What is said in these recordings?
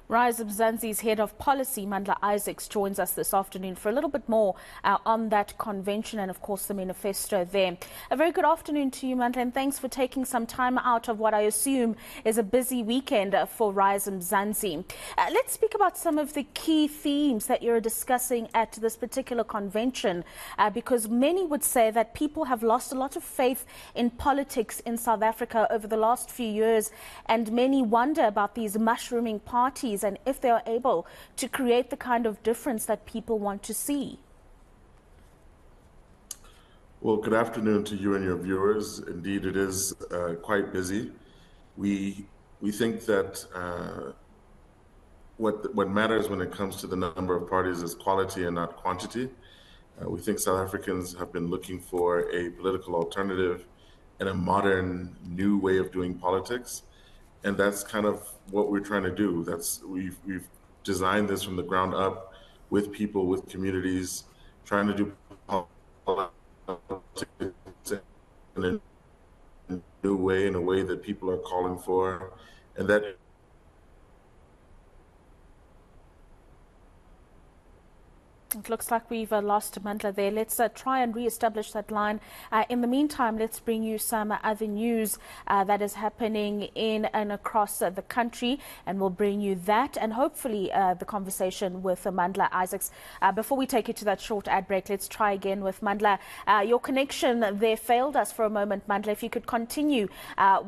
Rise Mzansi's head of policy, Mandla Isaacs, joins us this afternoon for a little bit more on that convention and, of course, the manifesto there. A very good afternoon to you, Mandla, and thanks for taking some time out of what I assume is a busy weekend for Rise Mzansi. Let's speak about some of the key themes that you're discussing at this particular convention, because many would say that people have lost a lot of faith in politics in South Africa over the last few years, and many wonder about these mushrooming parties and if they are able to create the kind of difference that people want to see. Well, good afternoon to you and your viewers. Indeed, it is quite busy. We think that what matters when it comes to the number of parties is quality and not quantity. We think South Africans have been looking for a political alternative and a modern, new way of doing politics. And that's kind of what we're trying to do. We've designed this from the ground up with people, with communities, trying to do politics in a new way, in a way that people are calling for, and that it looks like we've lost Mandla there. Let's try and re-establish that line. In the meantime, let's bring you some other news that is happening in and across the country, and we'll bring you that and hopefully the conversation with Mandla Isaacs. Before we take you to that short ad break, let's try again with Mandla. Your connection there failed us for a moment, Mandla. If you could continue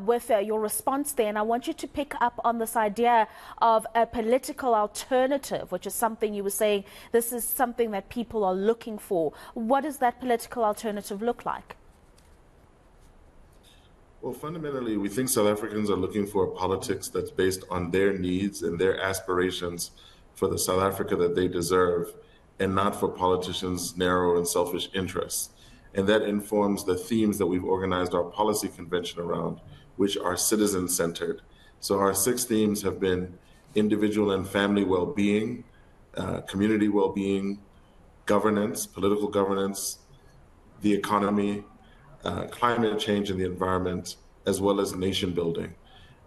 with your response there, and I want you to pick up on this idea of a political alternative, which is something you were saying, this is something that people are looking for. What does that political alternative look like? Well, fundamentally, we think South Africans are looking for a politics that's based on their needs and their aspirations for the South Africa that they deserve, and not for politicians' narrow and selfish interests. And that informs the themes that we've organized our policy convention around, which are citizen-centered. So our 6 themes have been individual and family well-being, community well-being, governance, political governance, the economy, climate change and the environment, as well as nation building.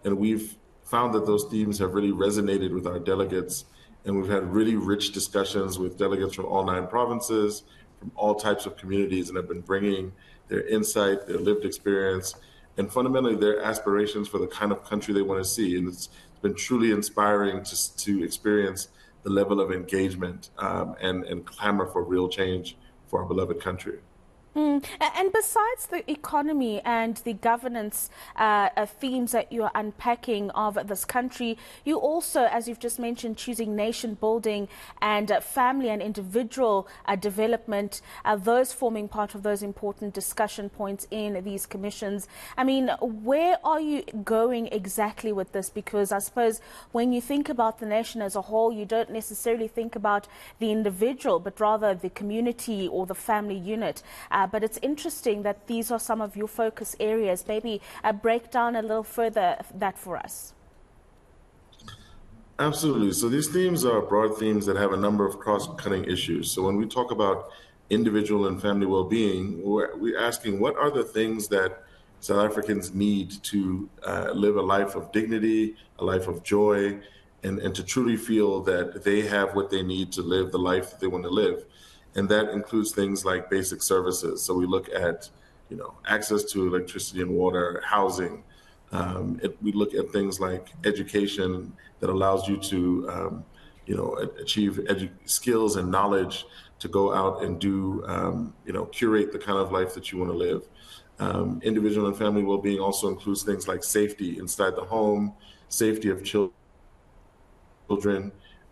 And we've found that those themes have really resonated with our delegates, and we've had really rich discussions with delegates from all 9 provinces, from all types of communities, and have been bringing their insight, their lived experience, and fundamentally their aspirations for the kind of country they want to see. And it's been truly inspiring to experience the level of engagement and clamor for real change for our beloved country. And besides the economy and the governance themes that you're unpacking of this country, you also, as you've just mentioned, choosing nation building and family and individual development, those forming part of those important discussion points in these commissions. I mean, where are you going exactly with this? Because I suppose when you think about the nation as a whole, you don't necessarily think about the individual, but rather the community or the family unit. But it's interesting that these are some of your focus areas. Maybe break down a little further that for us. Absolutely. So these themes are broad themes that have a number of cross-cutting issues. So when we talk about individual and family well-being, we're asking what are the things that South Africans need to live a life of dignity, a life of joy, and to truly feel that they have what they need to live the life that they want to live. And that includes things like basic services. So we look at, access to electricity and water, housing. We look at things like education that allows you to, achieve skills and knowledge to go out and do, curate the kind of life that you want to live. Individual and family well-being also includes things like safety inside the home, safety of children.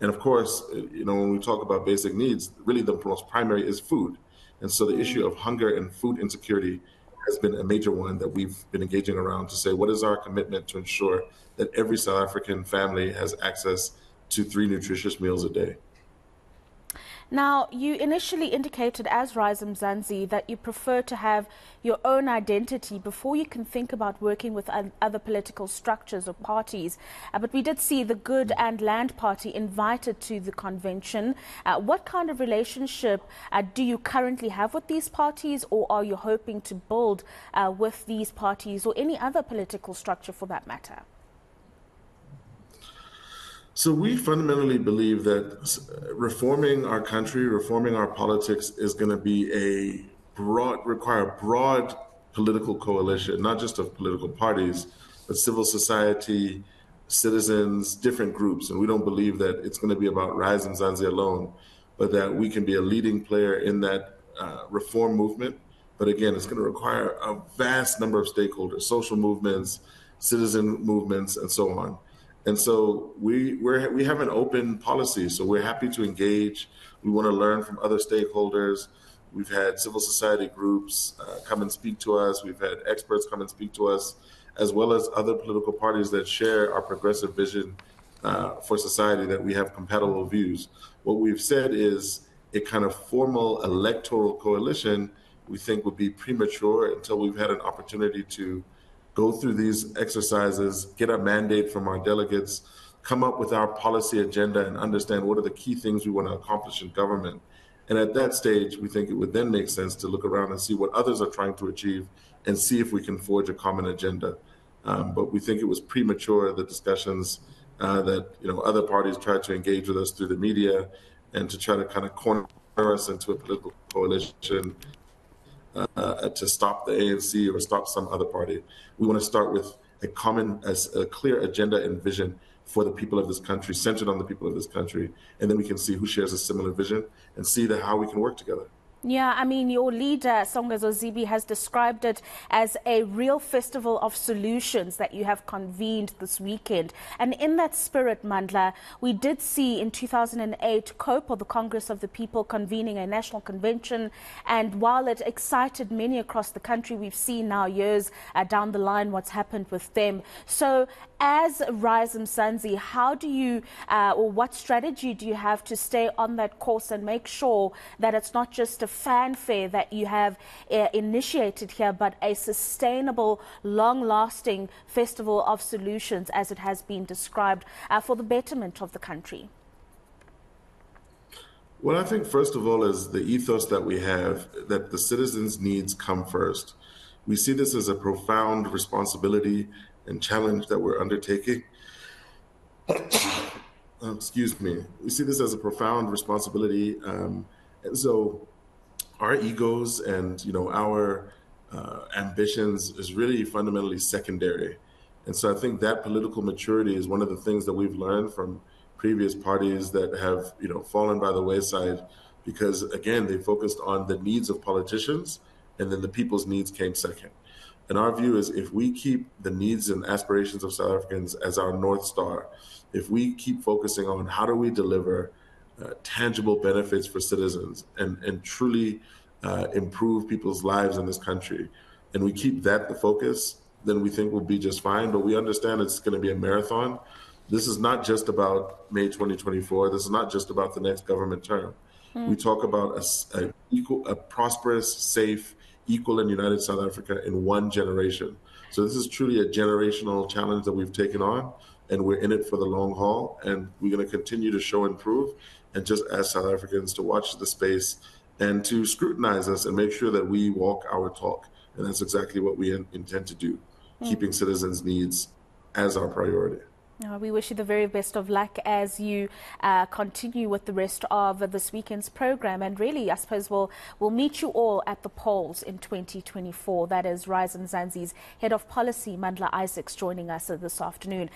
And of course, when we talk about basic needs, really the most primary is food. And so the issue of hunger and food insecurity has been a major one that we've been engaging around to say, what is our commitment to ensure that every South African family has access to 3 nutritious meals a day? Now, you initially indicated as Rise Mzansi that you prefer to have your own identity before you can think about working with other political structures or parties. But we did see the Good and Land Party invited to the convention. What kind of relationship do you currently have with these parties, or are you hoping to build with these parties or any other political structure for that matter? So we fundamentally believe that reforming our country, reforming our politics is going to be require a broad political coalition, not just of political parties, but civil society, citizens, different groups. And we don't believe that it's going to be about Rise and Mzansi alone, but that we can be a leading player in that reform movement. But again, it's going to require a vast number of stakeholders, social movements, citizen movements, and so on. And so we have an open policy, so we're happy to engage. We want to learn from other stakeholders. We've had civil society groups come and speak to us. We've had experts come and speak to us, as well as other political parties that share our progressive vision for society, that we have compatible views. What we've said is a kind of formal electoral coalition we think would be premature until we've had an opportunity to go through these exercises, get a mandate from our delegates, come up with our policy agenda, and understand what are the key things we want to accomplish in government. And at that stage, we think it would then make sense to look around and see what others are trying to achieve and see if we can forge a common agenda. But we think it was premature, the discussions that other parties tried to engage with us through the media and to try to kind of corner us into a political coalition to stop the ANC or stop some other party. We want to start with a clear agenda and vision for the people of this country, centered on the people of this country, and then we can see who shares a similar vision and see how we can work together. Yeah, I mean, your leader, Songezo Zibi, has described it as a real festival of solutions that you have convened this weekend. And in that spirit, Mandla, we did see in 2008 COPE, or the Congress of the People, convening a national convention. And while it excited many across the country, we've seen now years down the line what's happened with them. So as Rise Mzansi, how do you, or what strategy do you have to stay on that course and make sure that it's not just a fanfare that you have initiated here, but a sustainable, long-lasting festival of solutions, as it has been described, for the betterment of the country? Well, I think first of all is the ethos that we have, that the citizens' needs come first. We see this as a profound responsibility and challenge that we're undertaking. Excuse me. We see this as a profound responsibility. And so our egos and our ambitions is really fundamentally secondary. And so I think that political maturity is one of the things that we've learned from previous parties that have fallen by the wayside, because again, they focused on the needs of politicians and then the people's needs came second. And our view is, if we keep the needs and aspirations of South Africans as our North Star, if we keep focusing on how do we deliver tangible benefits for citizens and truly improve people's lives in this country, and we keep that the focus, then we think we'll be just fine. But we understand it's going to be a marathon. This is not just about May 2024. This is not just about the next government term. We talk about a prosperous, safe, equal and united South Africa in one generation. So this is truly a generational challenge that we've taken on, and we're in it for the long haul, and we're going to continue to show and prove, and just ask South Africans to watch the space and to scrutinize us and make sure that we walk our talk. And that's exactly what we intend to do, keeping citizens' needs as our priority. We wish you the very best of luck as you continue with the rest of this weekend's program. And really, I suppose we'll meet you all at the polls in 2024. That is Rise Mzansi's Head of Policy, Mandla Isaacs, joining us this afternoon.